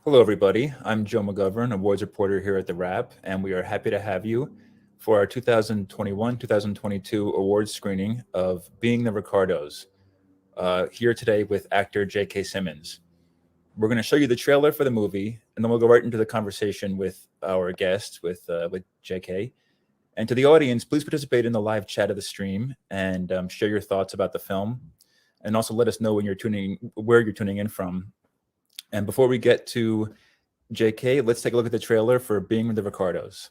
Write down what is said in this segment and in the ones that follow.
Hello, everybody. I'm Joe McGovern, Awards Reporter here at TheWrap, and we are happy to have you for our 2021-2022 awards screening of Being the Ricardos, here today with actor J.K. Simmons. We're going to show you the trailer for the movie, and then we'll go right into the conversation with our guest, with J.K. And to the audience, please participate in the live chat of the stream and share your thoughts about the film, and also let us know where you're tuning in from. And before we get to JK, let's take a look at the trailer for Being the Ricardos.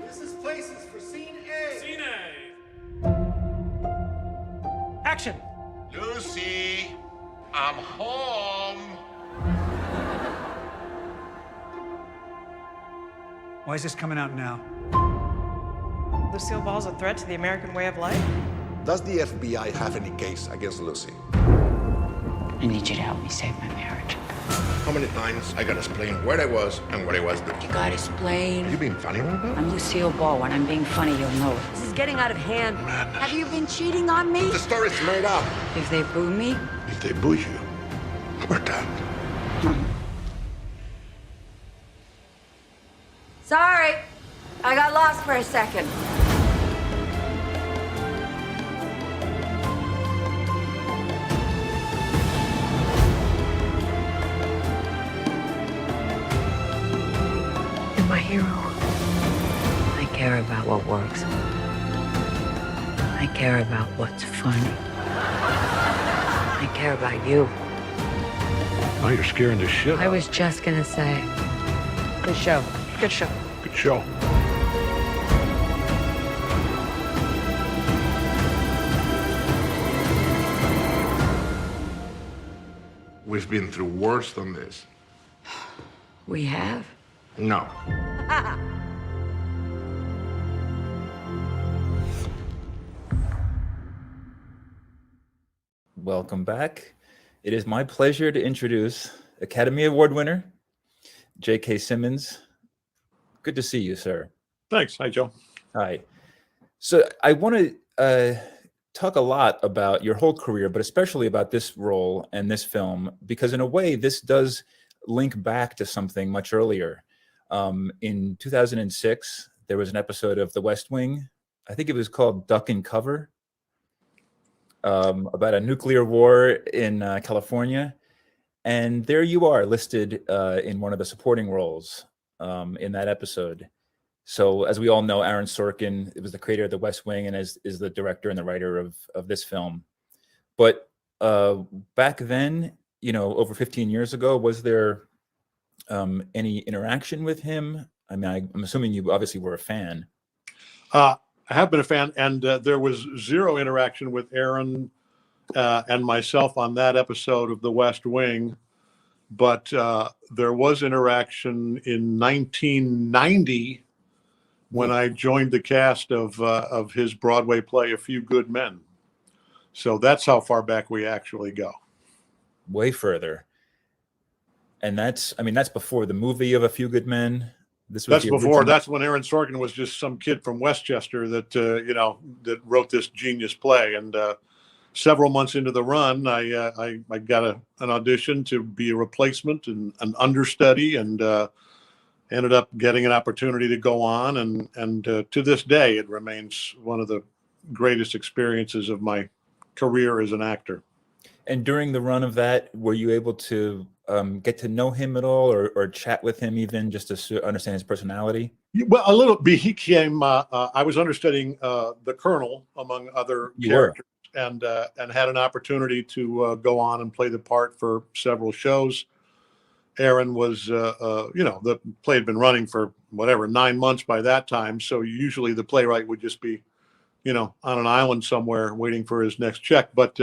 This is places for scene A. Scene A. Action. Lucy, I'm home. Why is this coming out now? Lucille Ball's a threat to the American way of life? Does the FBI have any case against Lucy? I need you to help me save my marriage. How many times I gotta explain where I was and what I was doing? You gotta explain. You being funny right now? I'm Lucille Ball. When I'm being funny, you'll know it. This is getting out of hand. Madness. Have you been cheating on me? The story's made up. If they boo me, If they boo you, we're done. Sorry, I got lost for a second. you're my hero. I care about what works. I care about what's funny. I care about you. Now you're scaring the shit. I was just gonna say, good show. Good show. Good show. We've been through worse than this. We have? No. Welcome back. It is my pleasure to introduce Academy Award winner J.K. Simmons. Good to see you, sir. Thanks. Hi, Joe. Hi. So I want to talk a lot about your whole career, but especially about this role and this film, because in a way, this does link back to something much earlier. In 2006, there was an episode of The West Wing. I think it was called Duck and Cover, about a nuclear war in California. And there you are listed in one of the supporting roles in that episode. So as we all know, Aaron Sorkin, it was the creator of The West Wing and is the director and the writer of this film. But back then, over 15 years ago, was there any interaction with him? I mean, I'm assuming you obviously were a fan. I have been a fan, and there was zero interaction with Aaron and myself on that episode of The West Wing. But there was interaction in 1990 when I joined the cast of his Broadway play, A Few Good Men. So that's how far back we actually go. Way further. And that's before the movie of A Few Good Men. That's when Aaron Sorkin was just some kid from Westchester that, that wrote this genius play. And several months into the run, I got an audition to be a replacement and an understudy, and ended up getting an opportunity to go on. And to this day, it remains one of the greatest experiences of my career as an actor. And during the run of that, were you able to get to know him at all, or chat with him even, just to understand his personality? Well, a little bit. He came. I was understudying the Colonel, among other characters, and had an opportunity to go on and play the part for several shows. Aaron was, the play had been running for 9 months by that time. So usually the playwright would just be, on an island somewhere waiting for his next check. But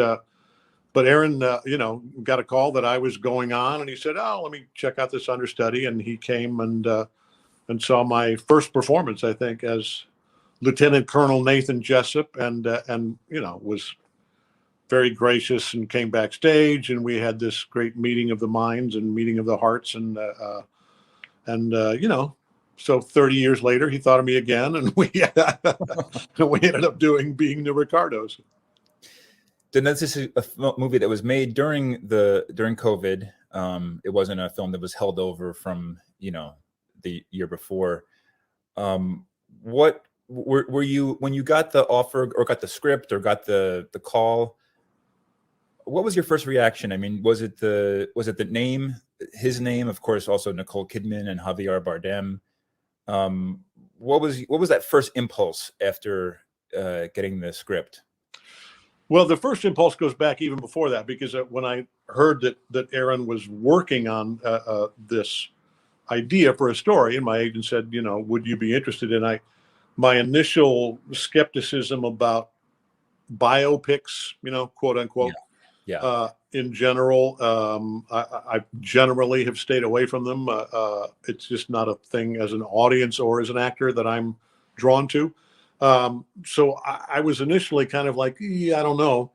Aaron, got a call that I was going on, and he said, "Oh, let me check out this understudy." And he came and saw my first performance, I think, as Lieutenant Colonel Nathan Jessup, and was very gracious and came backstage, and we had this great meeting of the minds and meeting of the hearts, and So 30 years later, he thought of me again, and we we ended up being the Ricardos. Then this is a movie that was made during COVID. It wasn't a film that was held over from the year before. What were you, when you got the offer or got the script or got the call? What was your first reaction? I mean, was it the name, his name, of course, also Nicole Kidman and Javier Bardem? What was that first impulse after getting the script? Well, the first impulse goes back even before that, because when I heard that Aaron was working on this idea for a story, and my agent said, would you be interested? And my initial skepticism about biopics, quote unquote, in general, I generally have stayed away from them. It's just not a thing as an audience or as an actor that I'm drawn to. So I was initially kind of like, I don't know.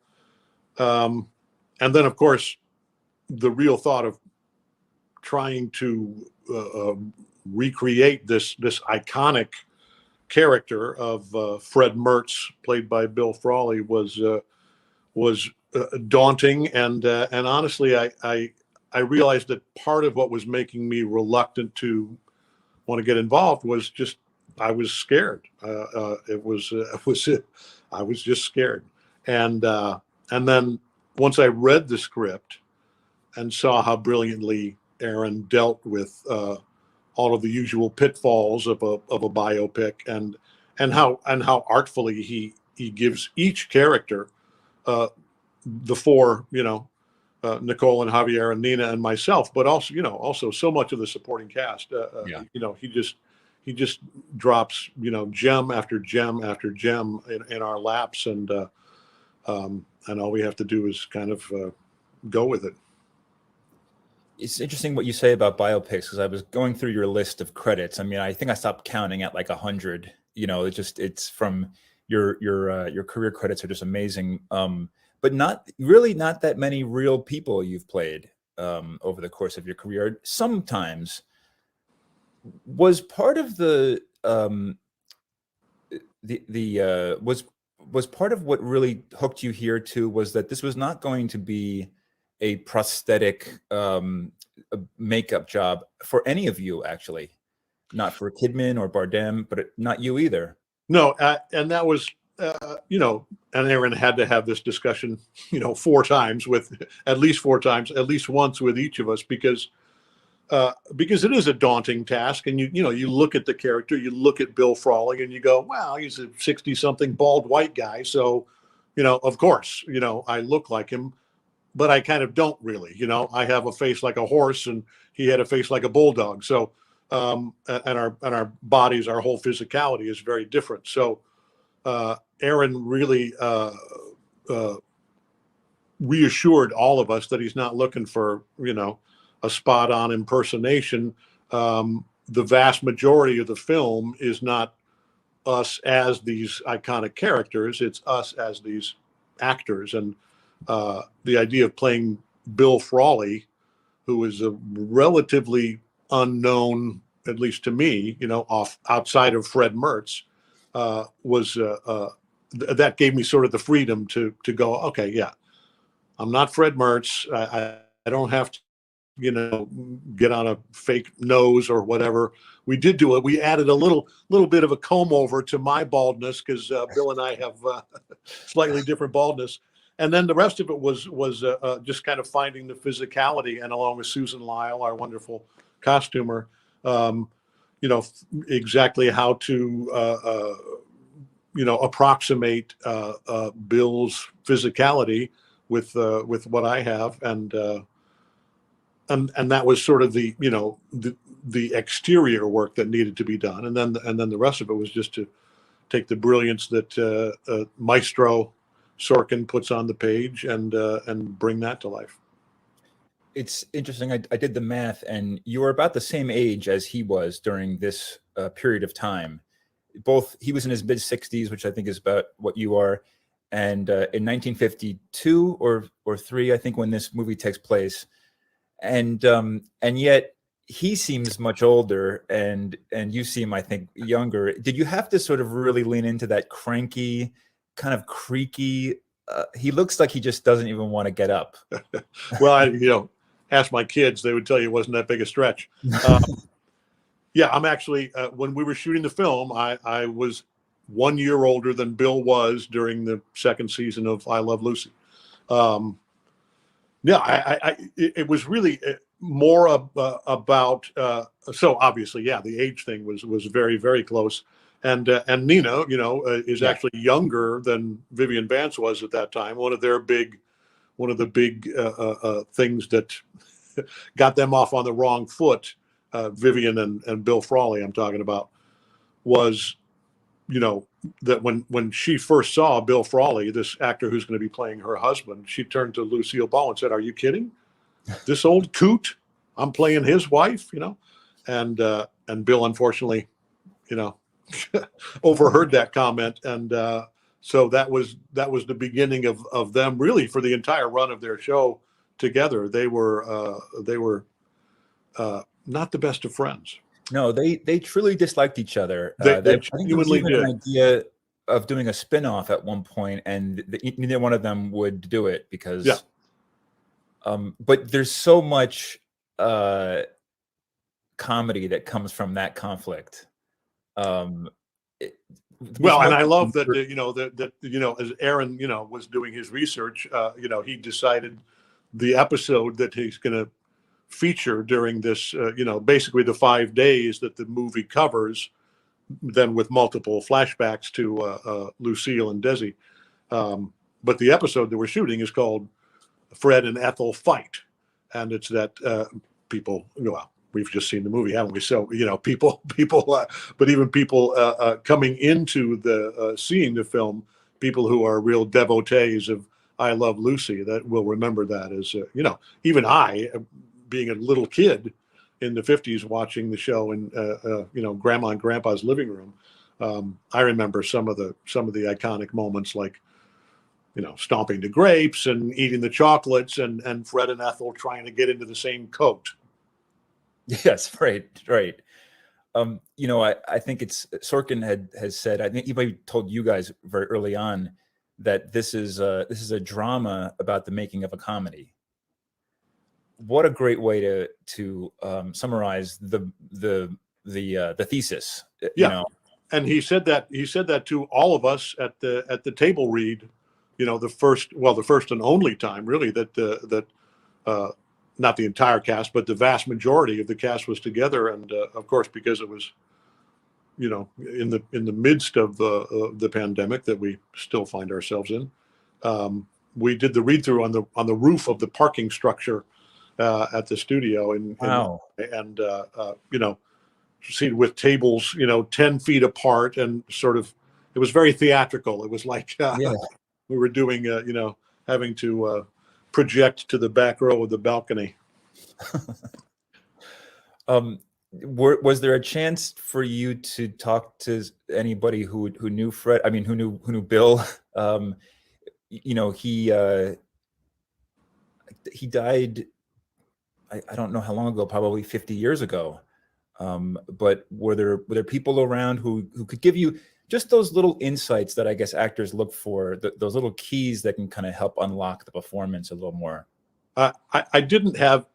And then, of course, the real thought of trying to recreate this iconic character of Fred Mertz, played by Bill Frawley, was daunting. And honestly, I realized that part of what was making me reluctant to want to get involved was just I was scared. I was just scared. And then once I read the script and saw how brilliantly Aaron dealt with all of the usual pitfalls of a biopic, and how artfully he gives each character, the four, Nicole and Javier and Nina and myself, but also so much of the supporting cast. He just drops gem after gem after gem in our laps, and all we have to do is kind of go with it. It's interesting what you say about biopics, because I was going through your list of credits. I mean, I think I stopped counting at like 100. It's from your career credits are just amazing. But not that many real people you've played over the course of your career. Sometimes was part of was part of what really hooked you here too, was that this was not going to be a prosthetic makeup job for any of you, actually, not for Kidman or Bardem, but not you either. No, and that was, and Aaron had to have this discussion, 4 times at least once with each of us, because it is a daunting task. And you look at the character, you look at Bill Frawley, and you go, wow, he's a 60-something bald white guy. So, of course, I look like him, but I kind of don't really. I have a face like a horse, and he had a face like a bulldog. So, and our bodies, our whole physicality is very different. So, Aaron really reassured all of us that he's not looking for, a spot-on impersonation. The vast majority of the film is not us as these iconic characters; it's us as these actors. And the idea of playing Bill Frawley, who is a relatively unknown, at least to me, outside of Fred Mertz, was that gave me sort of the freedom to go, okay, yeah, I'm not Fred Mertz. I don't have to, get on a fake nose or whatever. We did do it. We added a little bit of a comb over to my baldness, because Bill and I have slightly different baldness. And then the rest of it was just kind of finding the physicality, and along with Susan Lyle, our wonderful costumer, exactly how to approximate Bill's physicality with what I have, and that was sort of the exterior work that needed to be done, and then the rest of it was just to take the brilliance that Maestro Sorkin puts on the page and bring that to life. It's interesting. I did the math, and you were about the same age as he was during this period of time. He was in his mid-60s, which I think is about what you are. And in 1952 or 3, I think, when this movie takes place, and yet he seems much older, and you seem, I think, younger. Did you have to sort of really lean into that cranky, kind of creaky? He looks like he just doesn't even want to get up. Well, ask my kids; they would tell you it wasn't that big a stretch. Yeah, I'm actually. When we were shooting the film, I was 1 year older than Bill was during the second season of I Love Lucy. Yeah, it was really more about. So obviously, yeah, the age thing was very, very close. And Nina, is actually younger than Vivian Vance was at that time. One of the big things that got them off on the wrong foot, Vivian and Bill Frawley, I'm talking about, was, that when she first saw Bill Frawley, this actor who's going to be playing her husband, she turned to Lucille Ball and said, "Are you kidding? This old coot, I'm playing his wife," and Bill, unfortunately, overheard that comment. And so that was the beginning of them really for the entire run of their show together. They were not the best of friends. No, they truly disliked each other. They I think there was genuinely even did. an idea of doing a spin-off at one point, and neither one of them would do it because. Yeah. But there's so much comedy that comes from that conflict. Well, and I love that as Aaron was doing his research, he decided the episode that he's going to feature during this, basically the 5 days that the movie covers, then with multiple flashbacks to Lucille and Desi. But the episode that we're shooting is called Fred and Ethel Fight. And it's that people, we've just seen the movie, haven't we? So, people, but even people coming into the seeing the film, people who are real devotees of I Love Lucy, that will remember that as, even I, being a little kid in the 50s watching the show in, Grandma and Grandpa's living room, I remember some of the iconic moments like, stomping the grapes and eating the chocolates and Fred and Ethel trying to get into the same coat. Yes, right. I think it's Sorkin has said, I think he maybe told you guys very early on that this is a drama about the making of a comedy. What a great way to summarize the thesis. Yeah. And he said that to all of us at the table read, the first and only time really that not the entire cast, but the vast majority of the cast was together. And of course, because it was, in the midst of the pandemic that we still find ourselves in, we did the read through on the roof of the parking structure at the studio. Wow. And seated with tables, 10 feet apart, and sort of, it was very theatrical. It was like we were doing, having to project to the back row of the balcony. Was there a chance for you to talk to anybody who knew Fred? I mean, who knew Bill? He died. I don't know how long ago, probably 50 years ago. But were there people around who could give you just those little insights that I guess actors look for, those little keys that can kind of help unlock the performance a little more? I didn't have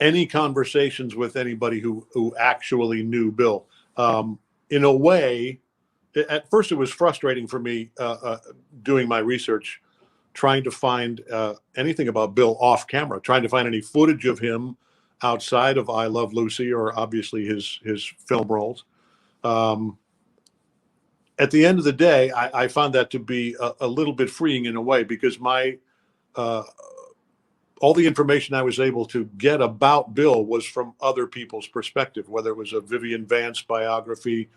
any conversations with anybody who actually knew Bill. In a way, at first it was frustrating for me doing my research, trying to find anything about Bill off camera, trying to find any footage of him outside of I Love Lucy or obviously his film roles. At the end of the day, I found that to be a little bit freeing in a way, because all the information I was able to get about Bill was from other people's perspective, whether it was a Vivian Vance biography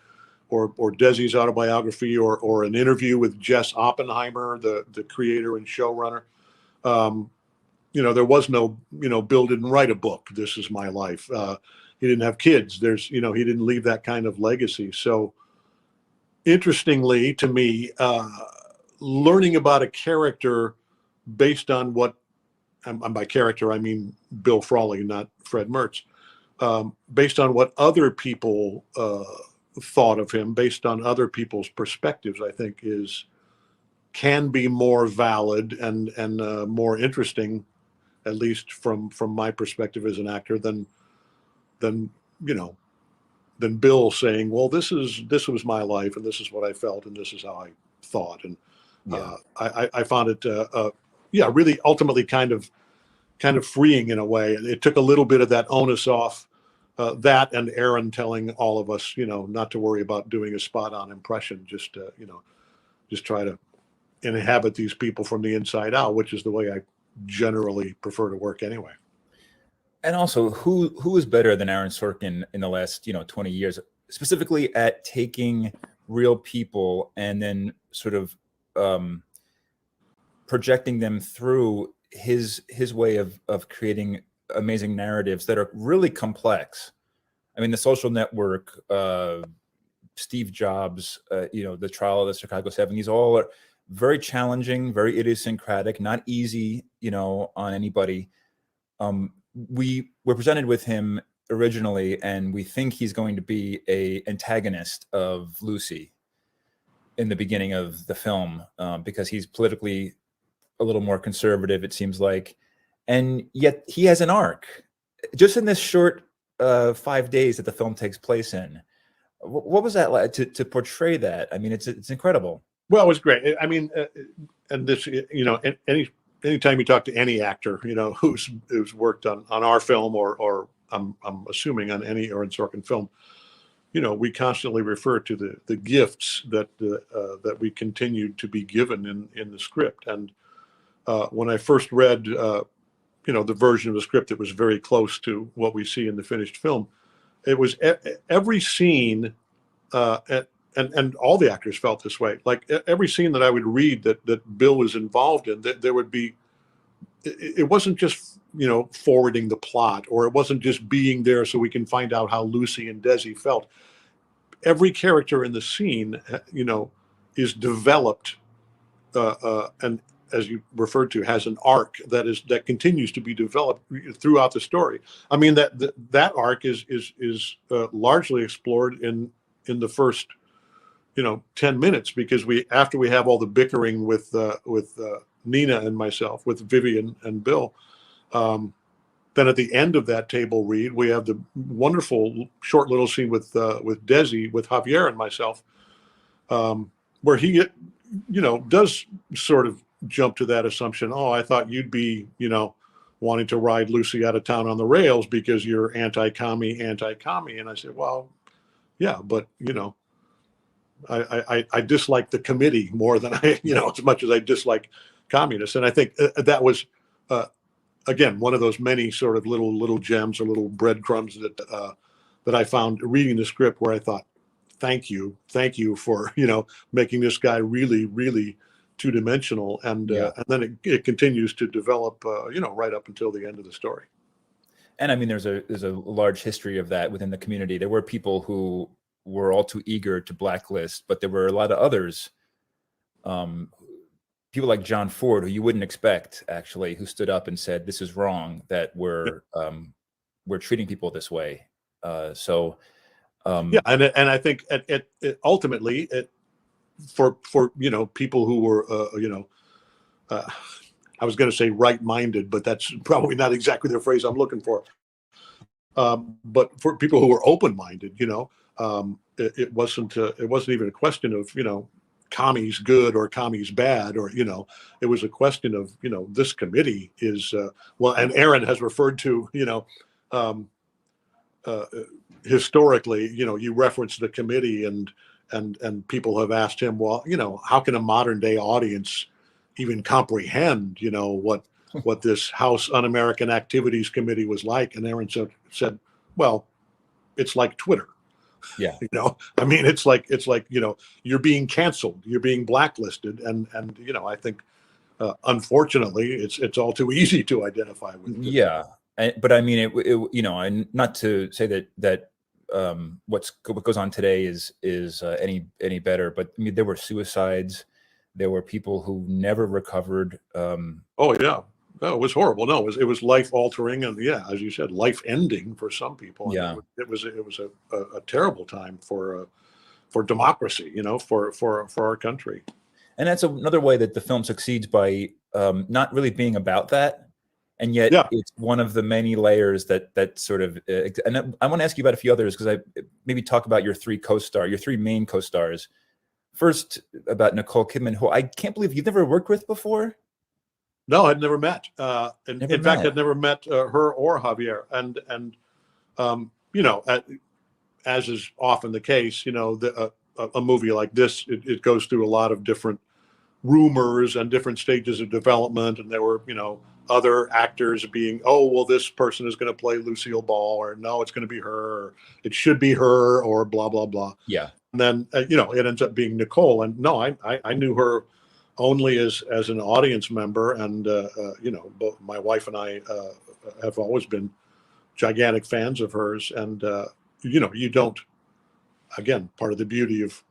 or Desi's autobiography or an interview with Jess Oppenheimer, the creator and showrunner. There was no, Bill didn't write a book. This is my life. He didn't have kids. He didn't leave that kind of legacy. So interestingly to me, learning about a character based on what, and by character, I mean Bill Frawley, not Fred Mertz, based on what other people thought of him, based on other people's perspectives, I think can be more valid and more interesting, at least from my perspective as an actor, than than Bill saying, well, this was my life and this is what I felt and this is how I thought. And I found it really ultimately kind of freeing in a way. It took a little bit of that onus off, that and Aaron telling all of us, not to worry about doing a spot on impression, just try to inhabit these people from the inside out, which is the way I generally prefer to work anyway. And also, who is better than Aaron Sorkin in the last 20 years, specifically at taking real people and then sort of projecting them through his way of creating amazing narratives that are really complex. I mean, The Social Network, Steve Jobs, The Trial of the Chicago 7. These all are very challenging, very idiosyncratic, not easy, on anybody. We were presented with him originally, and we think he's going to be a antagonist of Lucy in the beginning of the film, because he's politically a little more conservative, it seems like, and yet he has an arc. Just in this short 5 days that the film takes place in, what was that like to portray that? I mean, it's incredible. Well, it was great. I mean, and this, anytime you talk to any actor, who's worked on our film or I'm assuming on any Aaron Sorkin film, we constantly refer to the gifts that we continued to be given in the script. And when I first read, the version of the script that was very close to what we see in the finished film, it was every scene, and all the actors felt this way. Like every scene that I would read that Bill was involved in, that there would be, it wasn't just, forwarding the plot, or it wasn't just being there so we can find out how Lucy and Desi felt. Every character in the scene, is developed, and as you referred to, has an arc that continues to be developed throughout the story. I mean, that arc is largely explored in the first 10 minutes, because after we have all the bickering with Nina and myself, with Vivian and Bill, then at the end of that table read, we have the wonderful short little scene with Desi, with Javier and myself, where he does sort of jump to that assumption. Oh, I thought you'd be wanting to ride Lucy out of town on the rails because you're anti-commie. And I said, well, yeah, but I dislike the committee more than as much as I dislike communists. And I think that was, again, one of those many sort of little gems or little breadcrumbs that I found reading the script, where I thought, thank you for, making this guy really, really two-dimensional. And then it continues to develop, right up until the end of the story. And I mean, there's a large history of that within the community. There were people who were all too eager to blacklist, but there were a lot of others, people like John Ford, who you wouldn't expect, actually, who stood up and said, this is wrong, that we're treating people this way. And I think it ultimately, for people who were I was going to say right-minded, but that's probably not exactly the phrase I'm looking for. But for people who were open-minded, it wasn't even a question of commies good or commies bad, or it was a question of this committee is well, and Aaron has referred to historically, you reference the committee, and people have asked him, well, how can a modern day audience even comprehend what this House Un-American Activities Committee was like? And Aaron said, well, it's like Twitter. Yeah. I mean, it's like you're being canceled, you're being blacklisted, and I think unfortunately it's all too easy to identify with. Yeah, but I mean, it and not to say that what goes on today is any better, but I mean, there were suicides, there were people who never recovered. Oh yeah, No, it was horrible. No, it was life altering, and yeah, as you said, life ending for some people. And Yeah. it was a terrible time for democracy, for our country. And that's another way that the film succeeds by not really being about that, and yet Yeah. it's one of the many layers that sort of. And I want to ask you about a few others, because I maybe talk about your three main co-stars. First, about Nicole Kidman, who I can't believe you've never worked with before. No, I'd never met. In fact, met. I'd never met her or Javier. And as is often the case, a movie like this, it goes through a lot of different rumors and different stages of development. And there were, other actors being, oh, well, this person is going to play Lucille Ball, or no, it's going to be her, or it should be her, or blah, blah, blah. Yeah. And then, it ends up being Nicole. And no, I knew her only as an audience member. And, both my wife and I have always been gigantic fans of hers. And, you don't, again, part of the beauty of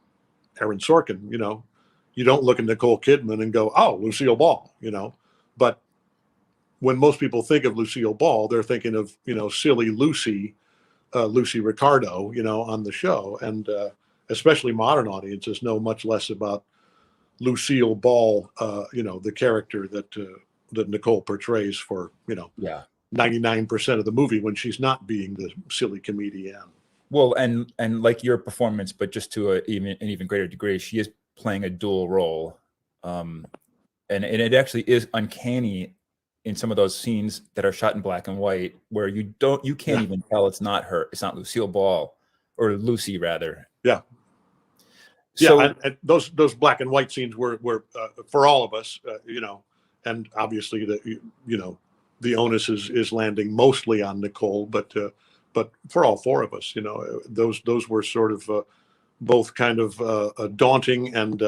Aaron Sorkin, you don't look at Nicole Kidman and go, oh, Lucille Ball, but when most people think of Lucille Ball, they're thinking of, silly Lucy Ricardo, on the show. And especially modern audiences know much less about Lucille Ball, the character that Nicole portrays for, 99% of the movie when she's not being the silly comedian. Well, and like your performance, but just to an even greater degree, she is playing a dual role, and it actually is uncanny in some of those scenes that are shot in black and white, where you can't even tell it's not her, it's not Lucille Ball, or Lucy rather. Yeah. So, and those black and white scenes were for all of us, and obviously the onus is landing mostly on Nicole, but for all four of us, those were sort of both kind of daunting and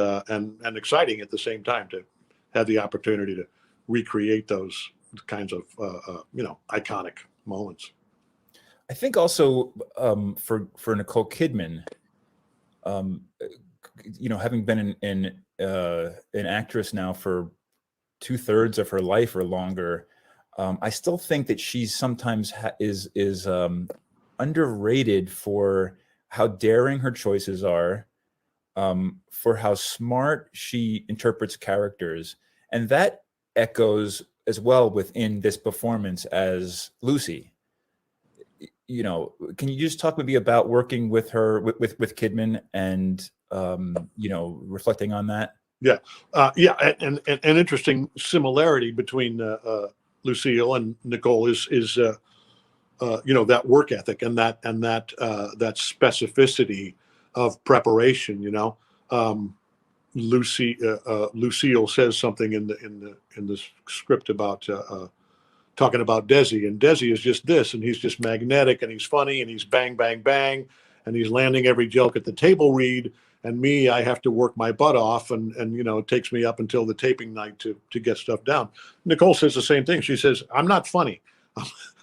exciting at the same time, to have the opportunity to recreate those kinds of iconic moments. I think also for Nicole Kidman, having been an actress now for 2/3 of her life or longer, I still think that she's sometimes is underrated for how daring her choices are, for how smart she interprets characters, and that echoes as well within this performance as Lucy. Can you just talk maybe about working with her, with Kidman, and reflecting on that? Yeah, and an interesting similarity between Lucille and Nicole is that work ethic and that specificity of preparation. Lucille says something in the script about talking about Desi, and Desi is just this, and he's just magnetic, and he's funny, and he's bang bang bang, and he's landing every joke at the table read. And me, I have to work my butt off, and it takes me up until the taping night to get stuff down. Nicole says the same thing. She says, "I'm not funny.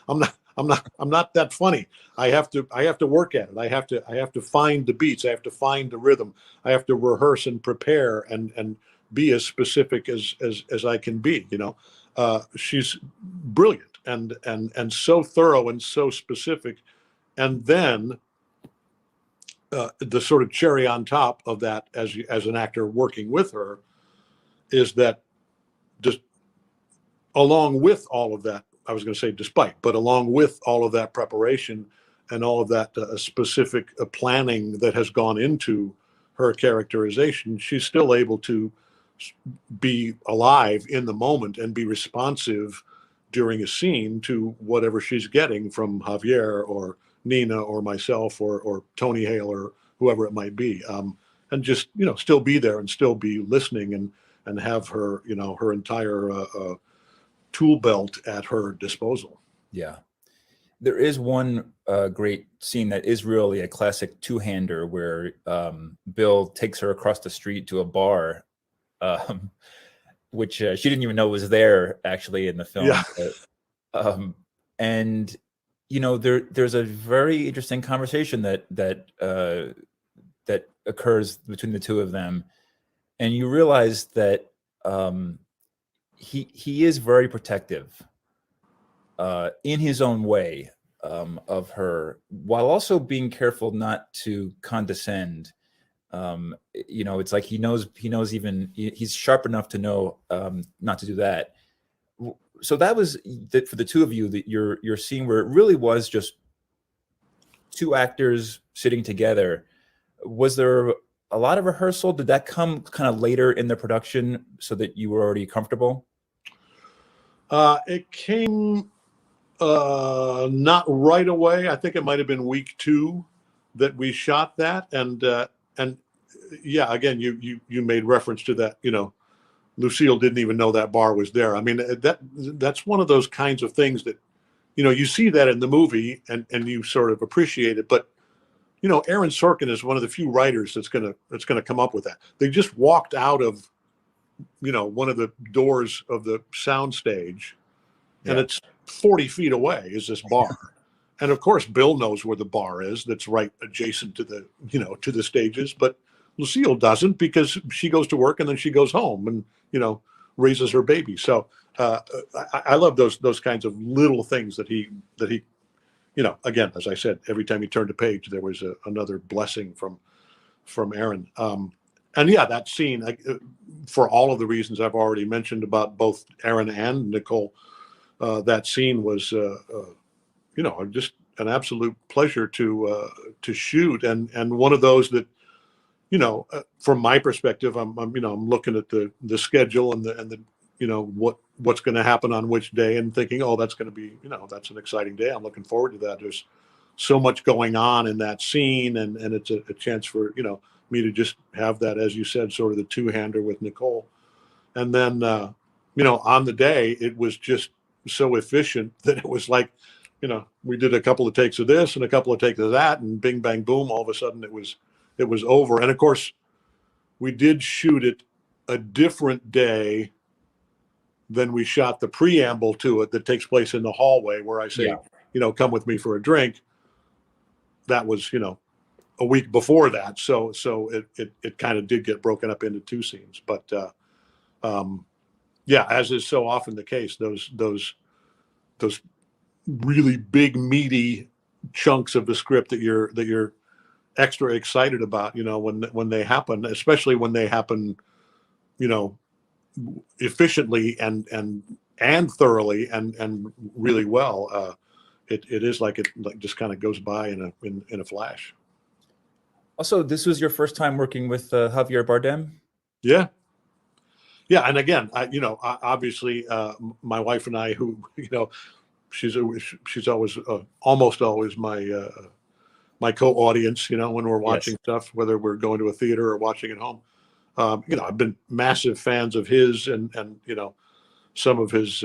I'm not that funny. I have to work at it. I have to find the beats. I have to find the rhythm. I have to rehearse and prepare and be as specific as I can be." She's brilliant and so thorough and so specific. And then the sort of cherry on top of that, as an actor working with her, is that just along with all of that, I was going to say despite, but along with all of that preparation and all of that specific planning that has gone into her characterization, she's still able to be alive in the moment and be responsive during a scene to whatever she's getting from Javier or Nina or myself or Tony Hale or whoever it might be, and just still be there and still be listening and have her her entire tool belt at her disposal. Yeah, there is one great scene that is really a classic two-hander where Bill takes her across the street to a bar, which she didn't even know was there actually in the film. Yeah. And there's a very interesting conversation that occurs between the two of them, and you realize that he is very protective in his own way of her, while also being careful not to condescend. It's like he knows even he's sharp enough to know not to do that. So that was for the two of you, that your scene where it really was just two actors sitting together. Was there a lot of rehearsal? Did that come kind of later in the production so that you were already comfortable? It came not right away. I think it might have been week 2 that we shot that, and yeah, again, you made reference to that. Lucille didn't even know that bar was there. I mean, that's one of those kinds of things that, you see that in the movie and you sort of appreciate it. But, Aaron Sorkin is one of the few writers that's gonna come up with that. They just walked out of, one of the doors of the soundstage, and it's 40 feet away is this bar. And of course, Bill knows where the bar is. That's right adjacent to the, to the stages. But Lucille doesn't, because she goes to work and then she goes home and, raises her baby. So I love those kinds of little things that he, again, as I said, every time he turned a page, there was another blessing from Aaron. And yeah, that scene, for all of the reasons I've already mentioned about both Aaron and Nicole, that scene was, just an absolute pleasure to shoot, and one of those that, from my perspective, I'm looking at the schedule and the what's going to happen on which day, and thinking, oh, that's going to be, that's an exciting day. I'm looking forward to that. There's so much going on in that scene, and it's a chance for me to just have that, as you said, sort of the two-hander with Nicole. And then on the day, it was just so efficient that it was like, we did a couple of takes of this and a couple of takes of that, and bing, bang, boom, all of a sudden it was over. And of course, we did shoot it a different day than we shot the preamble to it that takes place in the hallway, where I say, come with me for a drink. That was, a week before that. So it kind of did get broken up into 2 scenes. But yeah, as is so often the case, those really big, meaty chunks of the script that you're extra excited about, when they happen, especially when they happen, efficiently and thoroughly and really well. It is like it just kind of goes by in a flash. Also, this was your first time working with Javier Bardem? Yeah. And again, obviously, my wife and I, who, she's always almost always my co-audience, when we're watching stuff, whether we're going to a theater or watching at home. I've been massive fans of his, and some of his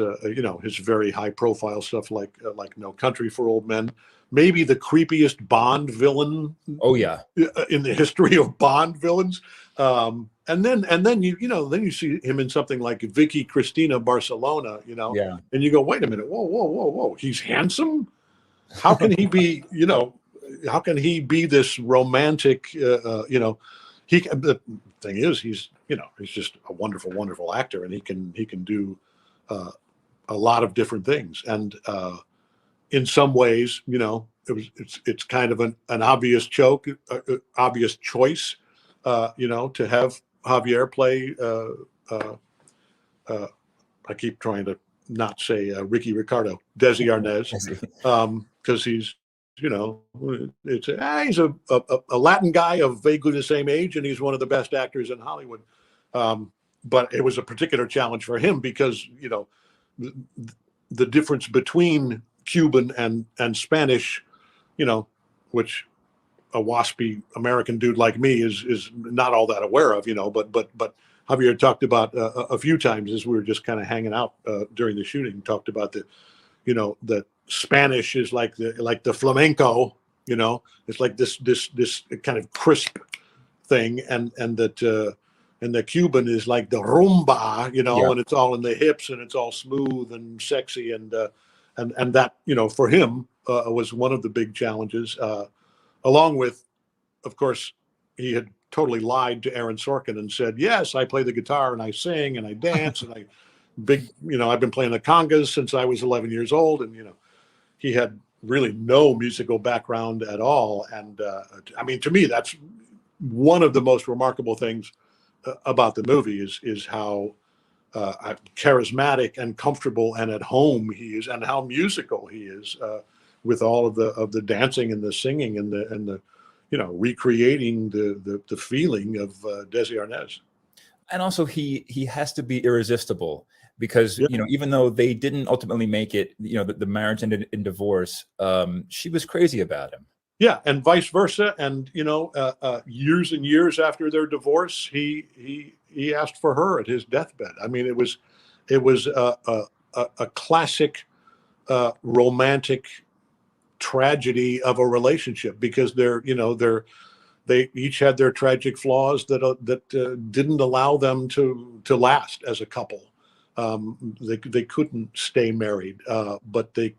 his very high profile stuff, like No Country for Old Men, maybe the creepiest Bond villain. Oh yeah, in the history of Bond villains. And then you see him in something like Vicky Cristina Barcelona, and you go, wait a minute, whoa, he's handsome. How can he be, how can he be this romantic, the thing is, he's just a wonderful, wonderful actor, and he can do a lot of different things. And in some ways, it's kind of an obvious obvious choice, to have Javier play. I keep trying to not say Ricky Ricardo, Desi Arnaz, because he's, he's a Latin guy of vaguely the same age, and he's one of the best actors in Hollywood. But it was a particular challenge for him because, the difference between Cuban and Spanish, which a waspy American dude like me is not all that aware of, but Javier talked about a few times as we were just kind of hanging out during the shooting, talked about that Spanish is like the flamenco, it's like this kind of crisp thing, and that and the Cuban is like the rumba, and it's all in the hips and it's all smooth and sexy, and that, for him was one of the big challenges, along with, of course, he had totally lied to Aaron Sorkin and said, yes, I play the guitar and I sing and I dance and I big, I've been playing the congas since I was 11 years old, and he had really no musical background at all. And I mean, to me, that's one of the most remarkable things about the movie is how charismatic and comfortable and at home he is, and how musical he is, with all of the dancing and the singing and the recreating the feeling of Desi Arnaz. And also he has to be irresistible because, even though they didn't ultimately make it, the marriage ended in divorce, she was crazy about him. Yeah, and vice versa. And years and years after their divorce, he asked for her at his deathbed. I mean, it was a classic romantic tragedy of a relationship, because they each had their tragic flaws that didn't allow them to last as a couple. They couldn't stay married, but they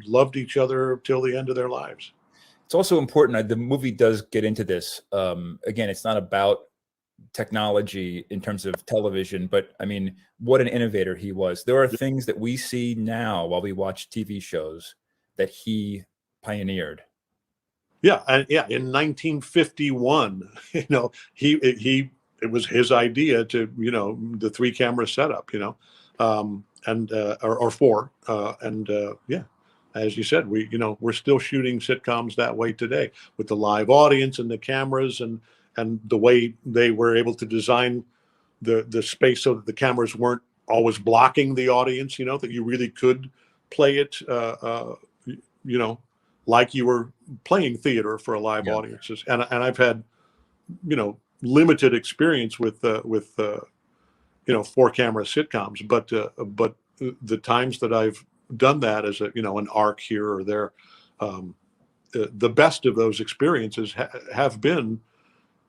loved each other till the end of their lives. It's also important. The movie does get into this. Again, it's not about technology in terms of television, but I mean, what an innovator he was. There are things that we see now while we watch TV shows that he pioneered. Yeah, and in 1951, it was his idea to the 3-camera setup, and or 4, and yeah. As you said, we're still shooting sitcoms that way today, with the live audience and the cameras and the way they were able to design the space so that the cameras weren't always blocking the audience, that you really could play it, like you were playing theater for a live audiences. And I've had, limited experience with 4-camera sitcoms, but the times that I've done that as an arc here or there, the best of those experiences have been,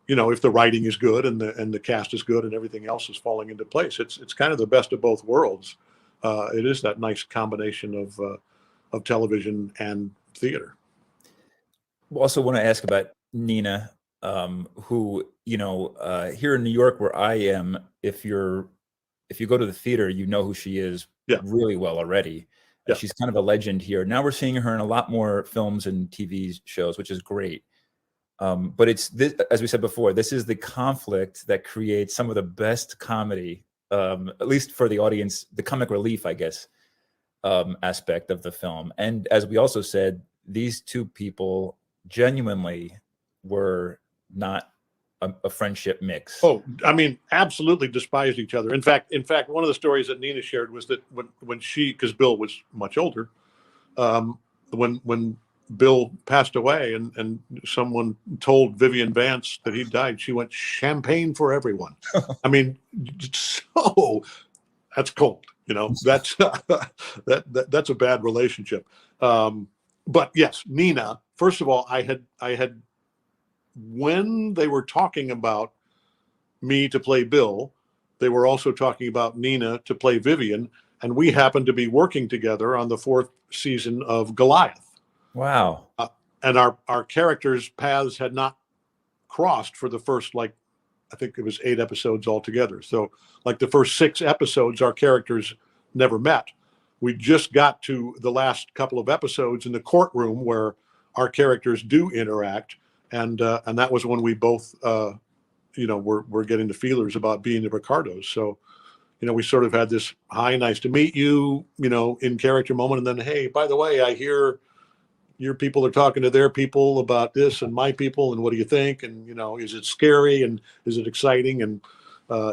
if the writing is good and the cast is good and everything else is falling into place. It's kind of the best of both worlds. It is that nice combination of television and theater. I also want to ask about Nina, who, here in New York where I am, if you go to the theater, who she is really well already. Yeah. She's kind of a legend here. Now we're seeing her in a lot more films and TV shows, which is great. But it's this, as we said before, this is the conflict that creates some of the best comedy, at least for the audience, the comic relief, I guess, aspect of the film. And as we also said, these two people genuinely were not a friendship mix. Oh, I mean, absolutely despised each other. In fact, one of the stories that Nina shared was that when she, because Bill was much older, when Bill passed away and someone told Vivian Vance that he died, she went, "Champagne for everyone." I mean, so that's cold. That's that's a bad relationship. But yes, Nina. First of all, I had when they were talking about me to play Bill, they were also talking about Nina to play Vivian, and we happened to be working together on the 4th season of Goliath. Wow. And our characters' paths had not crossed for the first, I think it was 8 episodes altogether. So the first 6 episodes, our characters never met. We just got to the last couple of episodes in the courtroom where our characters do interact. And that was when we both, were getting the feelers about being the Ricardos. So, we sort of had this, "Hi, nice to meet you," in character moment. And then, "Hey, by the way, I hear your people are talking to their people about this and my people. And what do you think? And, is it scary? And is it exciting?" And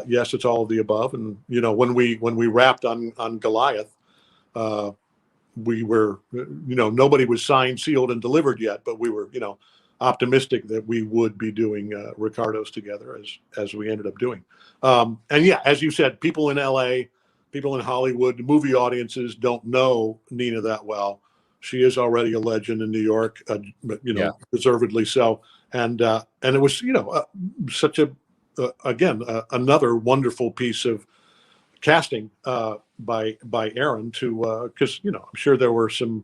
yes, it's all of the above. And, when we wrapped on Goliath, we were, nobody was signed, sealed, and delivered yet, but we were, optimistic that we would be doing Ricardos together as we ended up doing. And yeah, as you said, people in LA, people in Hollywood, movie audiences don't know Nina that well. She is already a legend in New York, deservedly so. And it was, such another wonderful piece of casting by Aaron because, I'm sure there were some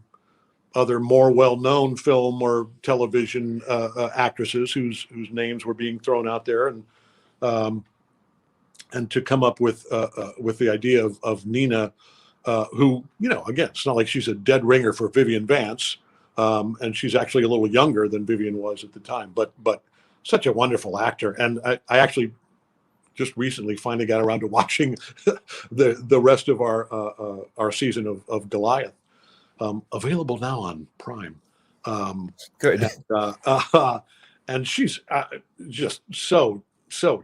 other more well-known film or television actresses whose names were being thrown out there, and and to come up with the idea of Nina, who, again, it's not like she's a dead ringer for Vivian Vance, and she's actually a little younger than Vivian was at the time, but such a wonderful actor. And I actually just recently finally got around to watching the rest of our season of Goliath, available now on Prime. Good. And she's just so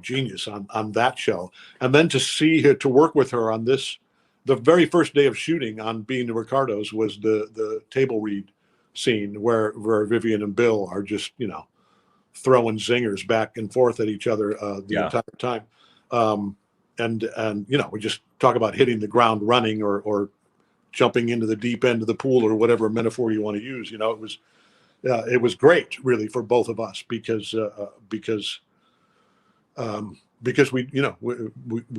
genius on that show. And then to see her, to work with her on this, the very first day of shooting on Being the Ricardos was the table read scene where Vivian and Bill are just, throwing zingers back and forth at each other the entire time. And we just talk about hitting the ground running or jumping into the deep end of the pool or whatever metaphor you want to use. It was great, really, for both of us because we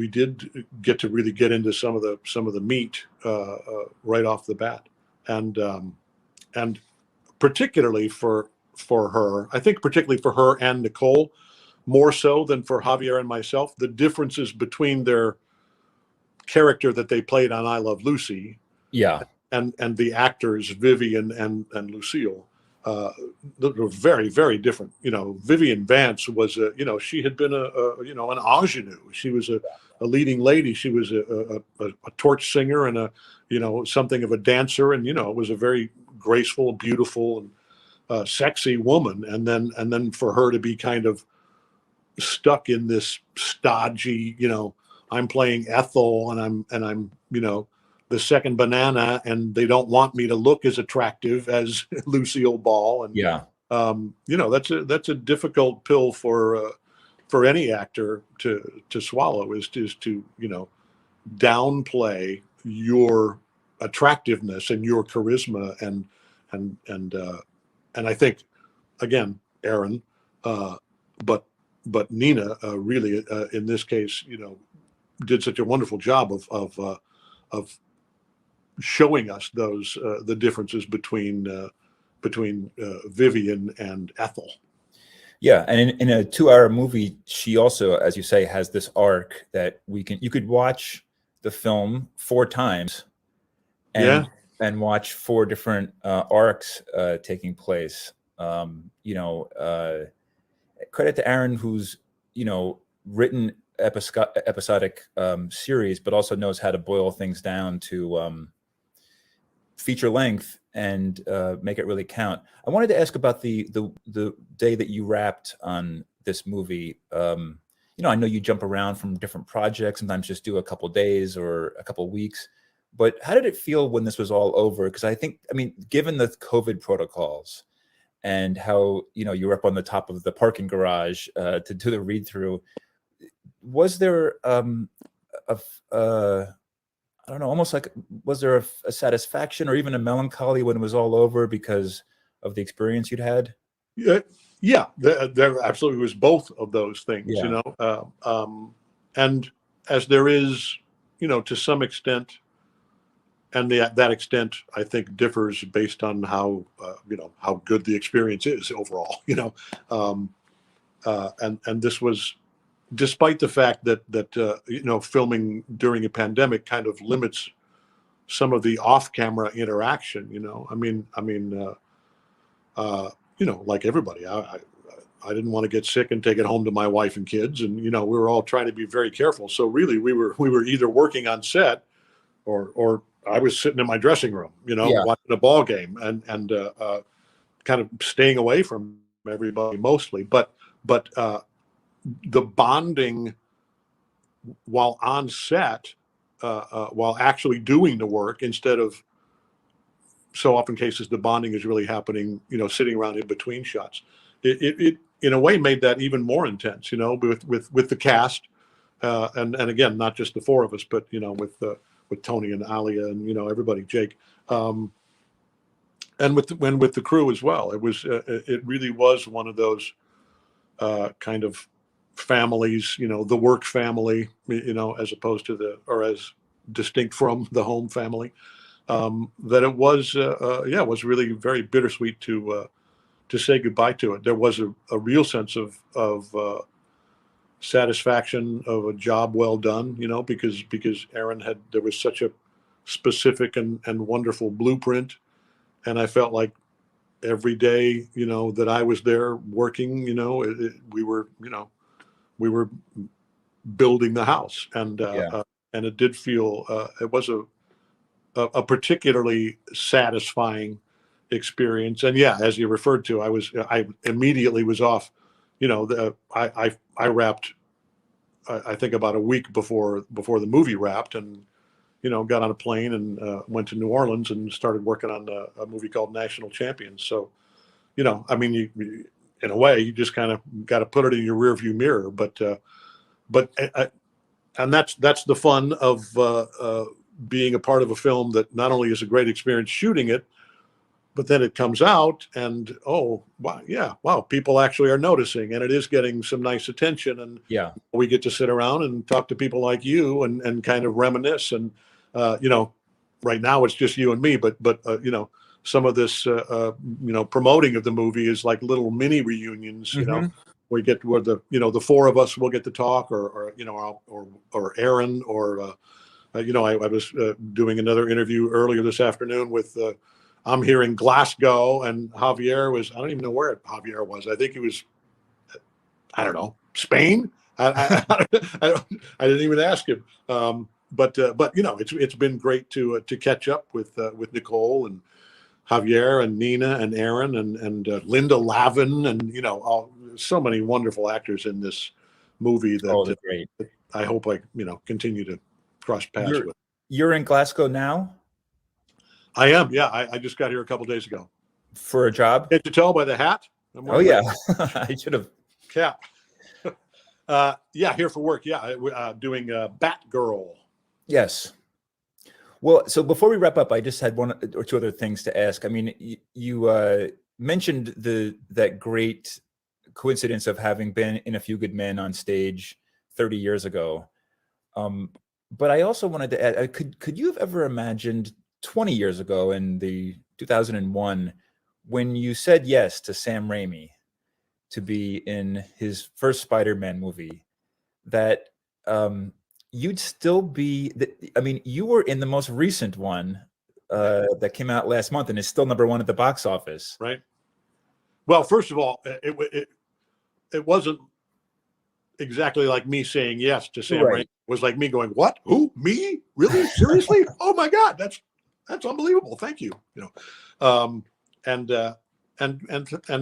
did get to really get into some of the meat right off the bat, and particularly for her, I think particularly for her and Nicole, more so than for Javier and myself, the differences between their character that they played on I Love Lucy, and the actors Vivian and Lucille. They're very, very different. Vivian Vance was she had been an ingenue. She was a leading lady. She was a torch singer and something of a dancer, and it was a very graceful, beautiful, and sexy woman. And then for her to be kind of stuck in this stodgy, I'm playing Ethel, and I'm the second banana, and they don't want me to look as attractive as Lucille Ball. And that's a difficult pill for any actor to swallow, is to downplay your attractiveness and your charisma, and I think, again, Aaron, but Nina really in this case did such a wonderful job of showing us those the differences between Vivian and Ethel. Yeah, and in a 2-hour movie, she also, as you say, has this arc that you could watch the film 4 times, and watch 4 different arcs taking place. Credit to Aaron, who's written episodic series, but also knows how to boil things down to feature length and make it really count. I wanted to ask about the day that you wrapped on this movie. I know you jump around from different projects, sometimes just do a couple days or a couple weeks, but how did it feel when this was all over? Because given the COVID protocols and how you were up on the top of the parking garage to do the read through, was there I don't know, almost like, was there a satisfaction or even a melancholy when it was all over because of the experience you'd had? Yeah, there absolutely was both of those things, and as there is, to some extent, and that extent, I think, differs based on how how good the experience is overall, and this was, despite the fact that filming during a pandemic kind of limits some of the off-camera interaction. Like everybody, I didn't want to get sick and take it home to my wife and kids, and we were all trying to be very careful. So really, we were either working on set, or I was sitting in my dressing room, watching a ball game, and kind of staying away from everybody mostly. But the bonding while on set, while actually doing the work, instead of so often cases the bonding is really happening, sitting around in between shots. It in a way made that even more intense, with the cast, and again, not just the 4 of us, but with Tony and Alia and everybody, Jake, and with the crew as well. It really was one of those kind of families, the work family, as opposed to as distinct from the home family, that it was, was really very bittersweet to say goodbye to it. There was a real sense of satisfaction of a job well done, you know, because Aaron there was such a specific and wonderful blueprint, and I felt like every day, you know, that I was there working, you know, we were building the house, and it did feel it was a particularly satisfying experience. And yeah, as you referred to, I immediately was off. You know, I wrapped, I think about a week before the movie wrapped, and you know, got on a plane and went to New Orleans and started working on a movie called National Champions. So, you know, I mean, you in a way, you just kind of got to put it in your rearview mirror. But and that's the fun of being a part of a film that not only is a great experience shooting it, but then it comes out and, oh, wow, yeah, wow, people actually are noticing, and it is getting some nice attention. And we get to sit around and talk to people like you and kind of reminisce. And, you know, right now it's just you and me, but you know, some of this, you know, promoting of the movie is like little mini reunions, you know, we get where the four of us will get to talk, or you know, or Aaron, or, you know, I was doing another interview earlier this afternoon with, I'm here in Glasgow, and Javier was, I don't even know where Javier was. I think he was, I don't know, Spain. I didn't even ask him. But you know, it's been great to catch up with Nicole and Javier and Nina and Aaron and Linda Lavin, and you know, so many wonderful actors in this movie that, great. I hope I, you know, continue to cross paths with. You're in Glasgow now? I am, yeah. I just got here a couple days ago. For a job? Can't you tell by the hat? Oh yeah, I should have. Yeah. Yeah, here for work. Yeah, doing Batgirl. Yes. Well, so before we wrap up, I just had one or two other things to ask. I mean, you mentioned that great coincidence of having been in A Few Good Men on stage 30 years ago. But I also wanted to add, could you have ever imagined 20 years ago in the 2001 when you said yes to Sam Raimi to be in his first Spider-Man movie, that you'd still be, I mean, you were in the most recent one that came out last month and is still #1 at the box office. Right. Well, first of all, it wasn't exactly like me saying yes to Sam Raimi. It was like me going, what? Who? Me? Really? Seriously? Oh my God, that's unbelievable. Thank you. You know, and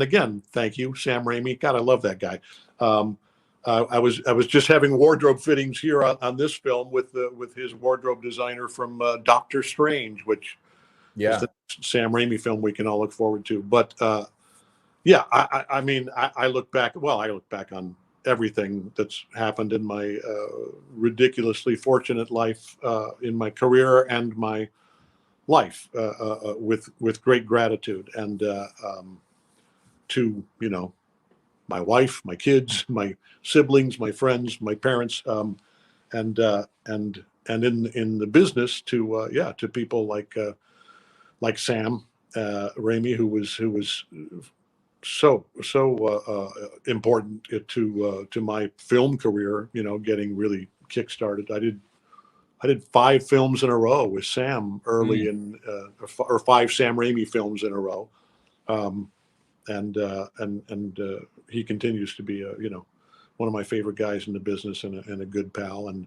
again, thank you, Sam Raimi. God, I love that guy. I was just having wardrobe fittings here on this film with his wardrobe designer from Doctor Strange, which is the Sam Raimi film we can all look forward to. But yeah, I mean, I look back. Well, I look back on everything that's happened in my ridiculously fortunate life, in my career and my life, with great gratitude, and to, you know, my wife, my kids, my siblings, my friends, my parents, and in the business to people like Sam Raimi, who was so important to my film career, you know, getting really kickstarted. I did 5 films in a row with Sam early in, or 5 Sam Raimi films in a row. And he continues to be you know, one of my favorite guys in the business, and a good pal. And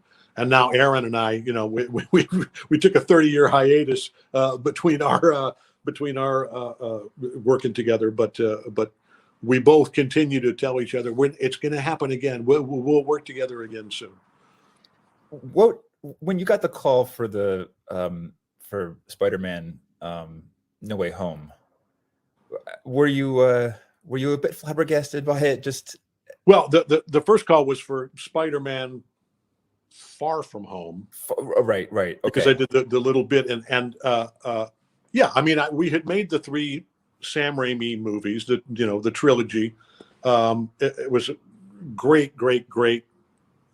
now Aaron and I, you know, we took a 30-year hiatus between our working together, but we both continue to tell each other it's going to happen again. We'll work together again soon. When you got the call for the for Spider-Man No Way Home, were you a bit flabbergasted by it? Just, well, the first call was for Spider-Man Far From Home. Right. Okay. Because I did the little bit, and yeah, I mean, we had made the 3 Sam Raimi movies, the trilogy. It was a great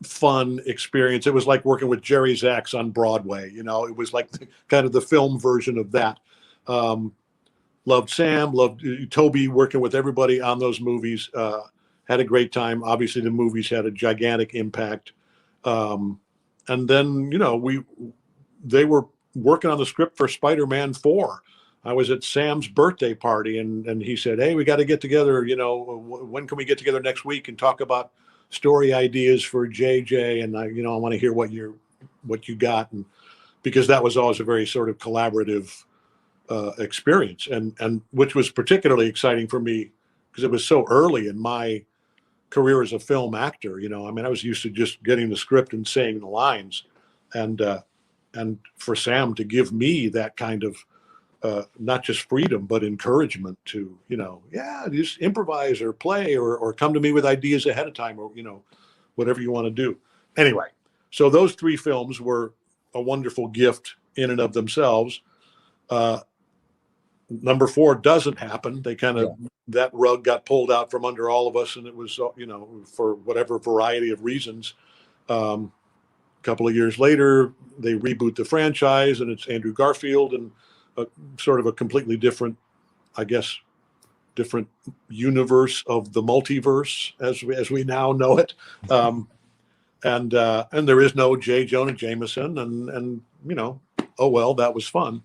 fun experience. It was like working with Jerry Zaks on Broadway. You know, it was like kind of the film version of that. Loved Sam, loved Toby, working with everybody on those movies. had a great time. Obviously, the movies had a gigantic impact. And then, they were working on the script for Spider-Man 4. I was at Sam's birthday party, and he said, "Hey, we got to get together. When can we get together next week and talk about story ideas for JJ?" And I want to hear what you got, and because that was always a very sort of collaborative experience, and which was particularly exciting for me because it was so early in my career as a film actor. I was used to just getting the script and saying the lines, and for Sam to give me that kind of not just freedom but encouragement to just improvise or play or come to me with ideas ahead of time, or whatever you want to do. Anyway, so those 3 films were a wonderful gift in and of themselves. Number 4 doesn't happen. They kind of that rug got pulled out from under all of us, and it was for whatever variety of reasons. A couple of years later, they reboot the franchise, and it's Andrew Garfield and sort of a completely different, I guess, different universe of the multiverse as we now know it. And there is no J. Jonah Jameson, and oh well, that was fun.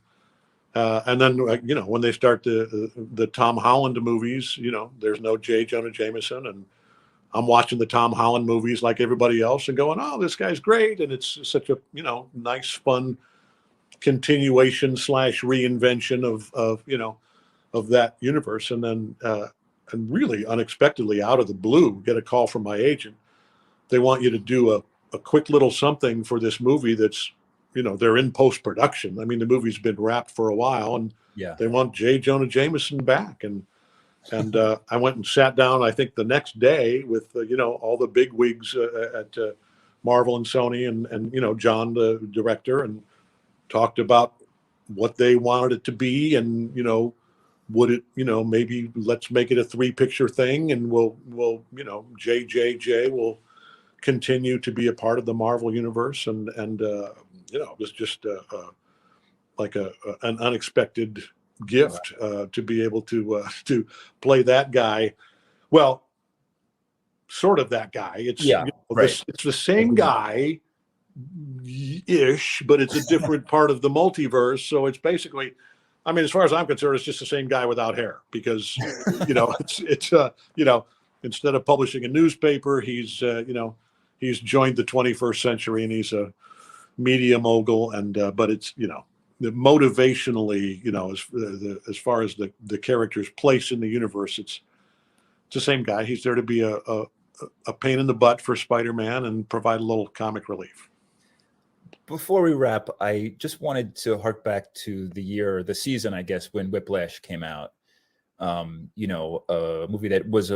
And then when they start the Tom Holland movies, there's no J. Jonah Jameson, and I'm watching the Tom Holland movies like everybody else and going, "Oh, this guy's great," and it's such a nice, fun continuation / reinvention of that universe. And then and really unexpectedly, out of the blue, get a call from my agent. They want you to do a quick little something for this movie that's they're in post-production. I mean, the movie's been wrapped for a while, and they want J. Jonah Jameson back. And I went and sat down, I think the next day, with all the big wigs at Marvel and Sony, and John, the director, and talked about what they wanted it to be, and would it maybe let's make it a 3-picture thing, and we'll JJJ will continue to be a part of the Marvel universe, and it was just like an unexpected gift to be able to play that guy. Well, sort of that guy. It's it's the same guy ish, but it's a different part of the multiverse. So it's basically, I mean, as far as I'm concerned, it's just the same guy without hair, because it's instead of publishing a newspaper, he's joined the 21st century, and he's a media mogul. And but it's motivationally, as far as the character's place in the universe, it's the same guy. He's there to be a pain in the butt for Spider-Man and provide a little comic relief. Before we wrap, I just wanted to hark back to the season, I guess, when Whiplash came out. A movie that was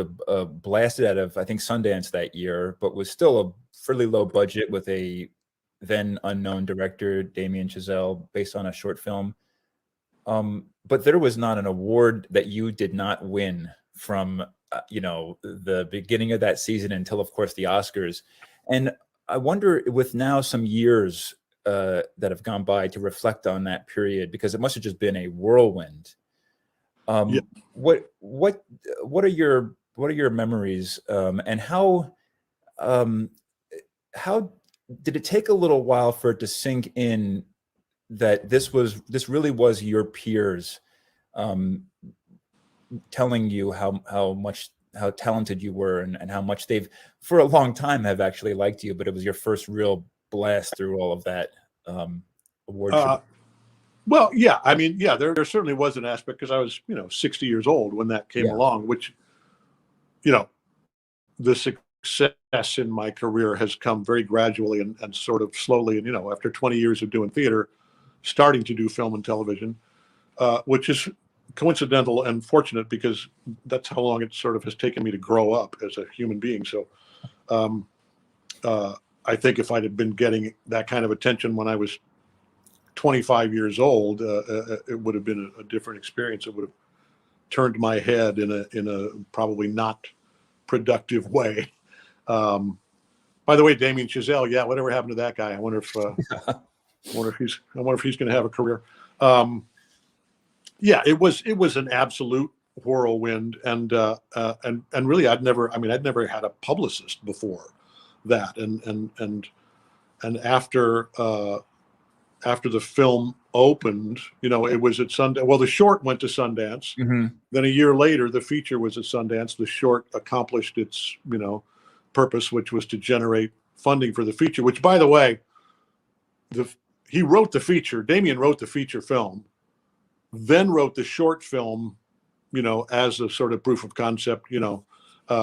blasted out of, I think, Sundance that year, but was still a fairly low budget with a then unknown director, Damien Chazelle, based on a short film. But there was not an award that you did not win from, the beginning of that season until, of course, the Oscars. And I wonder, with now some years that have gone by to reflect on that period, because it must have just been a whirlwind. What are your memories, and how did it take a little while for it to sink in that this really was your peers telling you how talented you were, and how much they've for a long time have actually liked you, but it was your first real blast through all of that award show? Well, yeah, I mean, yeah, there certainly was an aspect, because I was 60 years old when that came along, which the success in my career has come very gradually and sort of slowly, and after 20 years of doing theater, starting to do film and television, which is coincidental and fortunate, because that's how long it sort of has taken me to grow up as a human being. So I think if I'd have been getting that kind of attention when I was 25 years old, it would have been a different experience. It would have turned my head in a probably not productive way. By the way, Damien Chazelle, yeah, whatever happened to that guy? I wonder if he's going to have a career. Yeah, it was an absolute whirlwind, and really I'd never had a publicist before that, and after the film opened, it was at Sundance. Well, the short went to Sundance. Then a year later, the feature was at Sundance. The short accomplished its, purpose, which was to generate funding for the feature, which, by the way, he wrote the feature. Damien wrote the feature film, then wrote the short film, as a sort of proof of concept,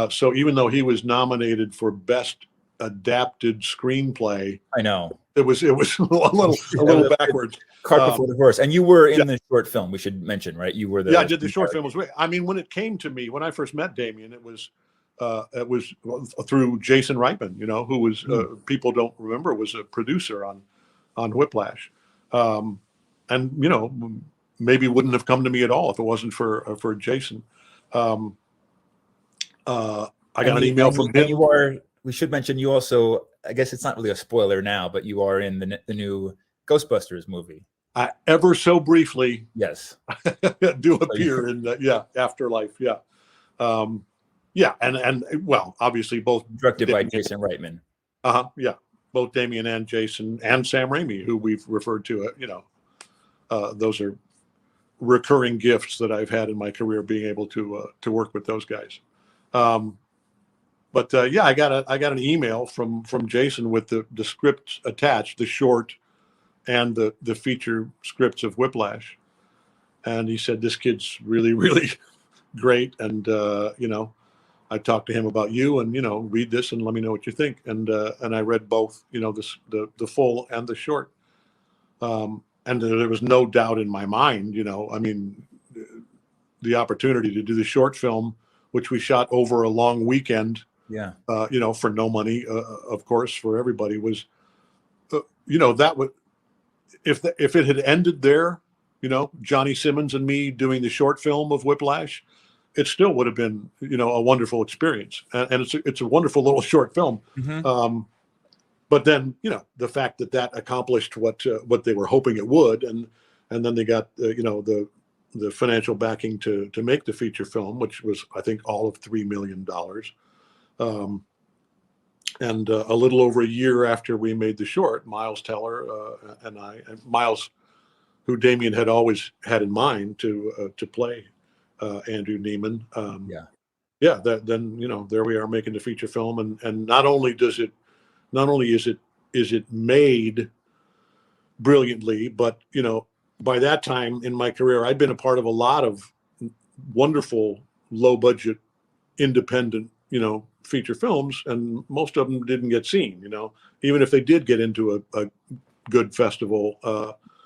so even though he was nominated for Best Adapted Screenplay, I know it was a little backwards. Cart before the horse. And you were in the short film, we should mention, right? You were the I did the short film. When it came to me, when I first met Damien, it was through Jason Reitman, who was people don't remember, was a producer on Whiplash, and maybe wouldn't have come to me at all if it wasn't for Jason. I got an email from him. We should mention you also, I guess it's not really a spoiler now, but you are in the new Ghostbusters movie. I ever so briefly, yes, do appear in Afterlife. Yeah. And well, obviously both directed by Jason Reitman. Yeah, both Damien and Jason and Sam Raimi, who we've referred to. Those are recurring gifts that I've had in my career, being able to work with those guys. But I got an email from Jason with the scripts attached, the short and the feature scripts of Whiplash, and he said, "This kid's really, really great, and I talked to him about you, and read this and let me know what you think." And I read both, the full and the short, and there was no doubt in my mind, the opportunity to do the short film, which we shot over a long weekend. Yeah. For no money, of course, for everybody, was, that would, if it had ended there, Johnny Simmons and me doing the short film of Whiplash, it still would have been, a wonderful experience. And it's a wonderful little short film. But then, the fact that accomplished what they were hoping it would, and then they got, the financial backing to make the feature film, which was, I think, all of $3 million. And a little over a year after we made the short, Miles Teller and Miles, who Damien had always had in mind to play Andrew Neiman. Then there we are making the feature film, and not only is it made brilliantly, but by that time in my career, I'd been a part of a lot of wonderful low budget independent feature films, and most of them didn't get seen, even if they did get into a good festival,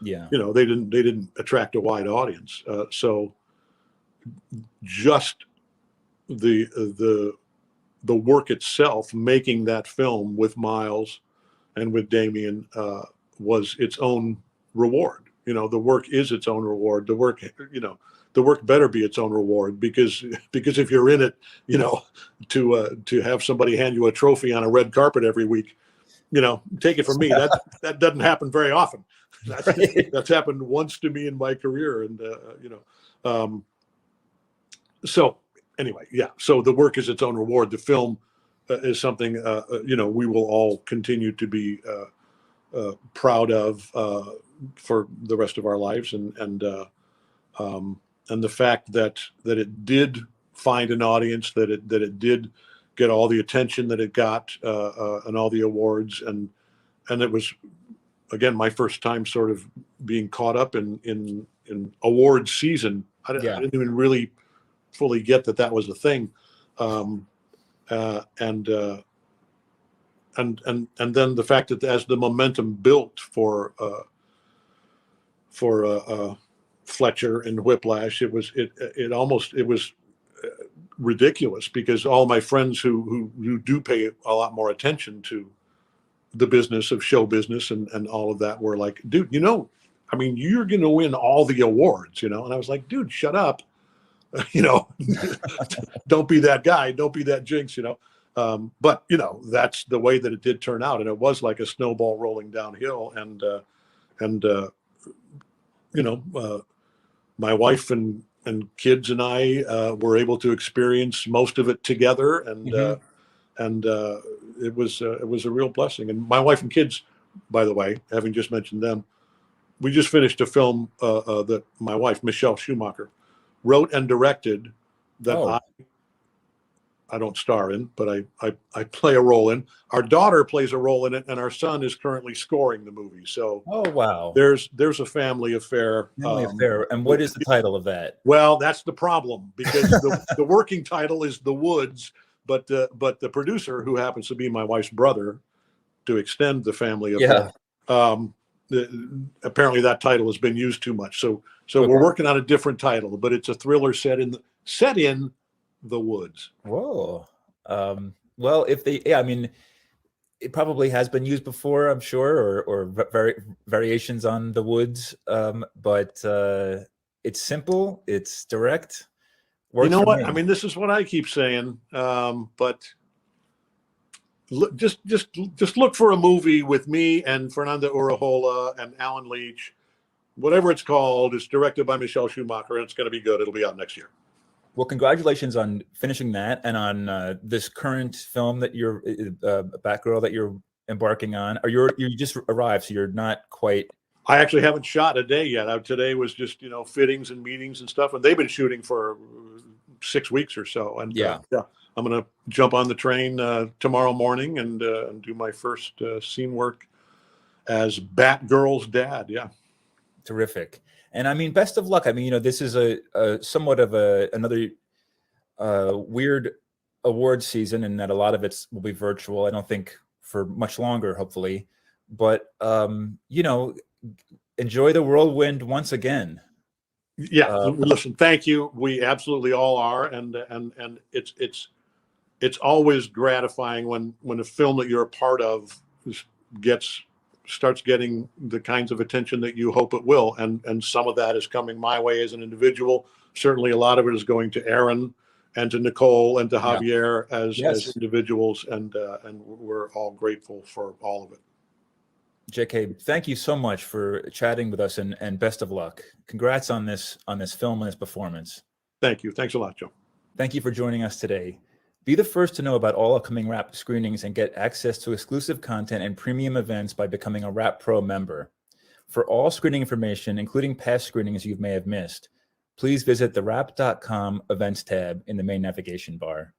they didn't attract a wide audience. So just the work itself, making that film with Miles and with Damien, was its own reward. The work is its own reward. The work better be its own reward, because if you're in it, to have somebody hand you a trophy on a red carpet every week, take it from me, that doesn't happen very often. That's happened once to me in my career, and so anyway, so the work is its own reward. The film is something we will all continue to be proud of for the rest of our lives, and the fact that it did find an audience, that it did get all the attention that it got, and all the awards, and it was, again, my first time sort of being caught up in awards season. I didn't even really fully get that was a thing, and then the fact that as the momentum built for Fletcher and Whiplash, it was ridiculous, because all my friends who do pay a lot more attention to the business of show business and all of that were like, "Dude, you're going to win all the awards," and I was like, "Dude, shut up." Don't be that guy. Don't be that jinx, But, that's the way that it did turn out. And it was like a snowball rolling downhill. And my wife and kids and I were able to experience most of it together, and it was a real blessing. And my wife and kids, by the way, having just mentioned them, we just finished a film that my wife, Michelle Schumacher, wrote and directed that I don't star in, but I play a role in. Our daughter plays a role in it, and our son is currently scoring the movie. So wow, there's a family affair. And what is the title of that? Well, that's the problem, because the working title is The Woods, but the producer, who happens to be my wife's brother, to extend the family affair, apparently that title has been used too much. So we're working on a different title, but it's a thriller set in the woods. Whoa. Well, if they, I mean, it probably has been used before, I'm sure, or variations on the woods. But it's simple, it's direct. You know what? I mean, this is what I keep saying. But just look for a movie with me and Fernanda Urahola and Alan Leach, whatever it's called. It's directed by Michelle Schumacher, and it's going to be good. It'll be out next year. Well, congratulations on finishing that, and on this current film that you're Batgirl that you're embarking on. You just arrived, so you're not quite. I actually haven't shot a day yet. Today was just fittings and meetings and stuff, and they've been shooting for 6 weeks or so. And I'm going to jump on the train tomorrow morning and do my first scene work as Batgirl's dad. Yeah, terrific. And I mean, best of luck. I mean, this is a somewhat of another weird award season, in that a lot of it will be virtual. I don't think for much longer, hopefully. But enjoy the whirlwind once again. Yeah, listen, thank you. We absolutely all are, and it's always gratifying when a film that you're a part of starts getting the kinds of attention that you hope it will, and some of that is coming my way as an individual. Certainly, a lot of it is going to Aaron and to Nicole and to Javier as individuals, and we're all grateful for all of it. J.K., thank you so much for chatting with us, and best of luck. Congrats on this film and this performance. Thank you. Thanks a lot, Joe. Thank you for joining us today. Be the first to know about all upcoming Wrap screenings and get access to exclusive content and premium events by becoming a Wrap Pro member. For all screening information, including past screenings you may have missed, please visit TheWrap.com events tab in the main navigation bar.